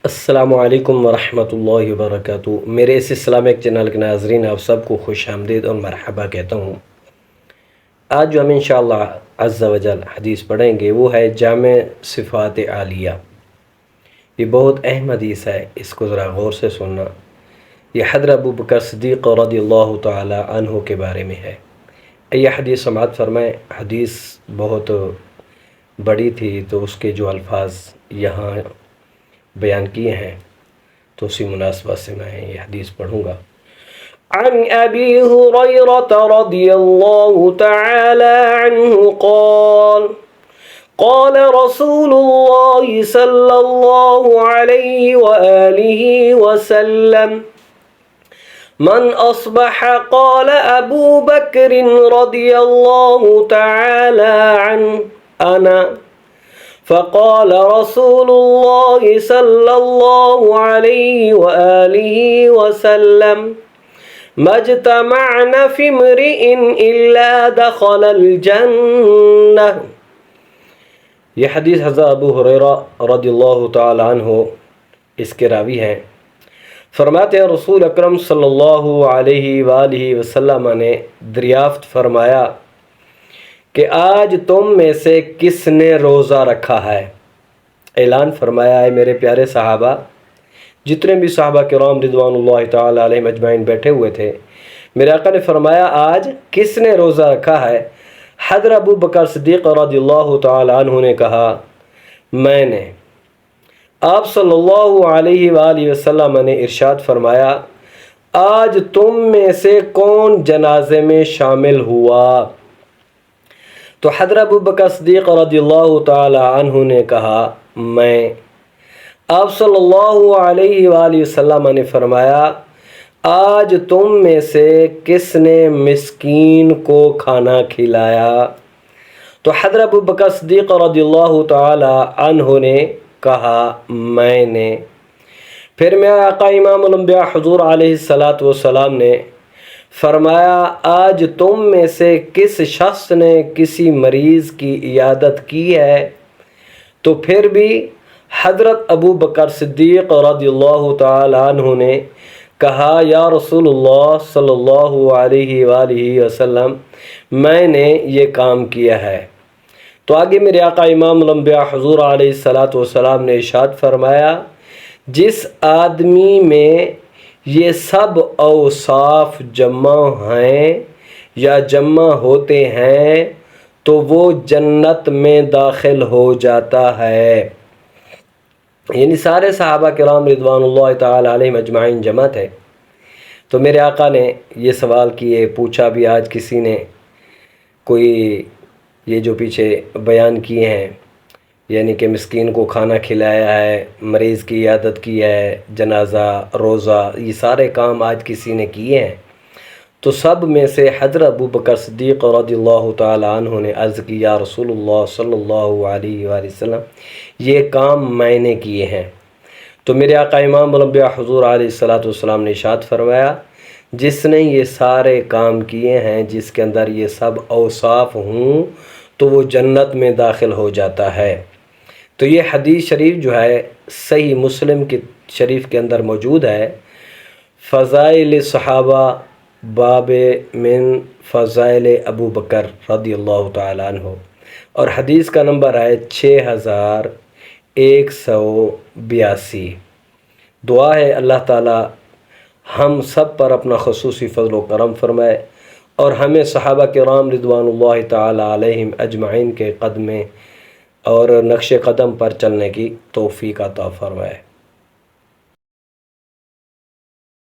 السلام علیکم ورحمۃ اللہ وبرکاتہ۔ میرے اس اسلامک چینل کے ناظرین، آپ سب کو خوش آمدید اور مرحبا کہتا ہوں۔ آج جو ہم انشاءاللہ عز و جل حدیث پڑھیں گے وہ ہے جامع صفات عالیہ۔ یہ بہت اہم حدیث ہے، اس کو ذرا غور سے سننا۔ یہ حضرت ابو بکر صدیق رضی اللہ تعالی عنہ کے بارے میں ہے۔ یہ حدیث سماعت فرمائیں۔ حدیث بہت بڑی تھی تو اس کے جو الفاظ یہاں بیان کیے ہیں تو اسی مناسبت سے میں یہ حدیث پڑھوں گا۔ عن ابی ہریرہ رضی اللہ تعالی عنہ قال قال رسول اللہ صلی اللہ علیہ وآلہ وسلم من اصبح قال ابو بکر رضی اللہ تعالی عنہ انا فقال رسول الله صلى الله عليه وآله وسلم ما اجتمعنا في امرئ إلا دخل الجنة۔ یہ حدیث حضرت ابو ہریرہ رضی اللہ تعالی عنہ اس کے راوی ہیں۔ فرماتے ہیں رسول اکرم صلی اللہ علیہ وآلہ وسلم نے دریافت فرمایا کہ آج تم میں سے کس نے روزہ رکھا ہے؟ اعلان فرمایا ہے میرے پیارے صحابہ، جتنے بھی صحابہ کرام رضوان اللہ تعالی علیہم اجمعین بیٹھے ہوئے تھے، میرے آقا نے فرمایا آج کس نے روزہ رکھا ہے؟ حضرت ابو بکر صدیق رضی اللہ تعالی عنہ نے کہا میں نے۔ آپ صلی اللہ علیہ وآلہ وسلم نے ارشاد فرمایا آج تم میں سے کون جنازے میں شامل ہوا؟ تو حضرت ابو بکر صدیق رضی اللہ تعالی عنہ نے کہا میں۔ آپ صلی اللہ علیہ وآلہ وسلم نے فرمایا آج تم میں سے کس نے مسکین کو کھانا کھلایا؟ تو حضرت ابو بکر صدیق رضی اللہ تعالی عنہ نے کہا میں نے۔ پھر میرا آقا امام الانبیاء حضور علیہ الصلاۃ والسلام نے فرمایا آج تم میں سے کس شخص نے کسی مریض کی عیادت کی ہے؟ تو پھر بھی حضرت ابو بکر صدیق رضی اللہ تعالی عنہ نے کہا یا رسول اللہ صلی اللہ علیہ وآلہ وسلم میں نے یہ کام کیا ہے۔ تو آگے میرے آقا امام الانبیاء حضور علیہ الصلاۃ والسلام نے ارشاد فرمایا جس آدمی میں یہ سب اوصاف جمع ہیں یا جمع ہوتے ہیں تو وہ جنت میں داخل ہو جاتا ہے۔ یعنی سارے صحابہ کرام رضوان اللہ تعالی علیہم اجمعین جمع تھے۔ تو میرے آقا نے یہ سوال کیے، پوچھا بھی آج کسی نے کوئی یہ جو پیچھے بیان کیے ہیں یعنی کہ مسکین کو کھانا کھلایا ہے، مریض کی عیادت کی ہے، جنازہ، روزہ، یہ سارے کام آج کسی نے کیے ہیں؟ تو سب میں سے حضرت ابو بکر صدیق رضی اللہ تعالی عنہ نے عرض کی یا رسول اللہ صلی اللہ علیہ وآلہ وسلم یہ کام میں نے کیے ہیں۔ تو میرے آقا امام الانبیاء حضور علیہ الصلاۃ والسلام نے ارشاد فرمایا جس نے یہ سارے کام کیے ہیں، جس کے اندر یہ سب اوصاف ہوں تو وہ جنت میں داخل ہو جاتا ہے۔ تو یہ حدیث شریف جو ہے صحیح مسلم کی شریف کے اندر موجود ہے۔ فضائل صحابہ باب من فضائل ابو بکر رضی اللہ تعالی عنہ، اور حدیث کا نمبر ہے 6182۔ دعا ہے اللہ تعالی ہم سب پر اپنا خصوصی فضل و کرم فرمائے اور ہمیں صحابہ کرام رضوان اللہ تعالی علیہم اجمعین کے قدمیں اور نقش قدم پر چلنے کی توفیق عطا فرمائے۔